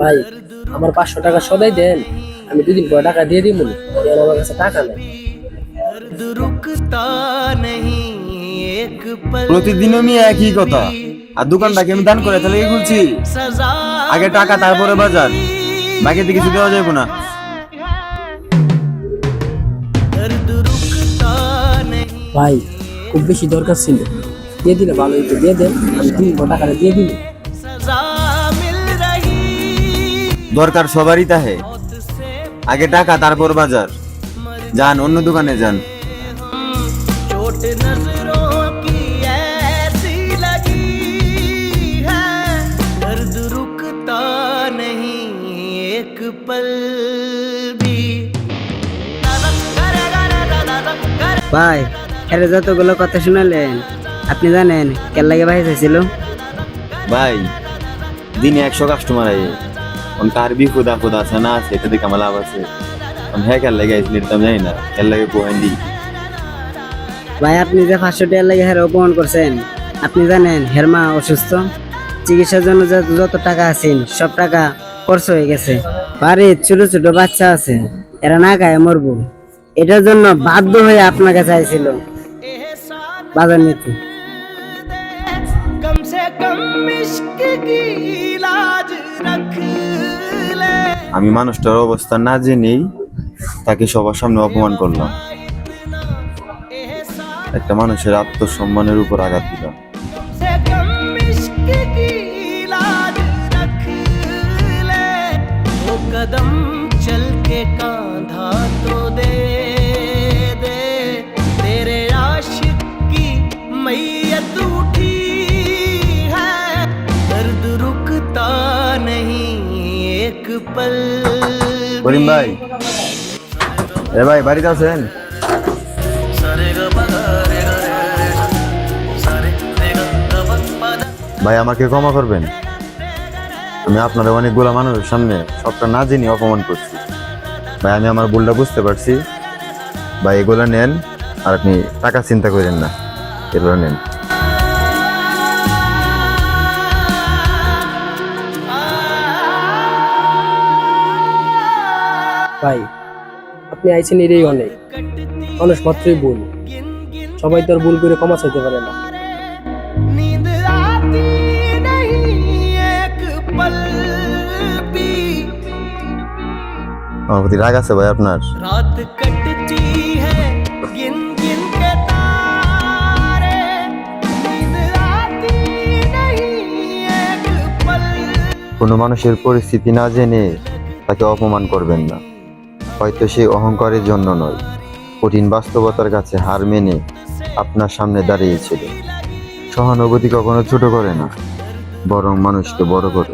ভাই, আমার 500 টাকা সদাই দেন, আমি 2 দিন পরে টাকা দিয়ে দিব। আমার কাছে টাকা নেই। প্রতিদিন আমি একই কথা। আর দোকানটাকে আমি দান করে তাহলে খুলছি, আগে টাকা তারপরে বাজার, বাকিতে কিছু দেওয়া যাবে না। ভাই, খুব বেশি দরকার ছিল, দিয়ে দিলে ভালো হইতো। দিয়ে দেন, আমি 2 দিন পর টাকাটা দিয়ে দিব। দরকার সবারই তাহে, আগে টাকা তারপর বাজার। যান অন্য দোকানে যান। ভাই, এর যতগুলো কথা শুনালেন, আপনি জানেন কেন লাগে ভাই চাইছিল? ভাই, দিনে 100 কাস্টমার আয়ে, কার বিপদ আপদ আছে না আছে এটা দেখে আমার লাভ আছে। হ্যাঁ, খেয়াল লাগে নিতাম জানি না, খেয়াল লাগে পোহেন্ডি। ভাই, আপনি যে 500 টাকা লাগে হের অপমান করছেন, আপনি জানেন হের মা অসুস্থ, চিকিৎসার জন্য যত টাকা আছেন সব টাকা খরচ হয়ে গেছে। বাড়ির ছোট ছোট বাচ্চা আছে, এরা না গায়ে মরবো, এটার জন্য বাধ্য হয়ে আপনাকে চাইছিল বাজার নিতে। আমি মানুষটার অবস্থা না জেনেই তাকে সবার সামনে অপমান করলাম, একটা মানুষের আত্মসম্মানের উপর আঘাত দিলাম। कदम चल के कांधा तो दे दे, तेरे आशिक की मैयत उठी है, दर्द रुकता नहीं एक पल। করিম ভাই, এ ভাই বাড়িতে আছেন? ভাই, আমাকে ক্ষমা করবেন, আমি আপনার অনেকগুলো মানুষের সামনে সবটা না জেনে অপমান করছি। ভাই, আমি আমার ভুলটা বুঝতে পারছি। ভাই, এগুলো নেন, আর আপনি টাকা চিন্তা করেন না, এগুলো নেন। ভাই, আপনি আইছেন এরই অনেক, মানুষ মাত্রই ভুল, সবাই তো আর ভুল করে ক্ষমা চাইতে পারে না। नींद आती नहीं एक पल भी, আমার প্রতি রাগ আছে ভাই আপনার? रात कटती है गिन गिन के तारे, नींद आती नहीं एक पल। কোনো মানুষের পরিস্থিতি না জেনে তাকে অপমান করবেন না, হয়তো সে অহংকারের জন্য নয়, কঠিন বাস্তবতার কাছে হার মেনে আপনার সামনে দাঁড়িয়েছিল। সহানুভূতি কখনো ছোট করে না, বরং মানুষকে বড় করে।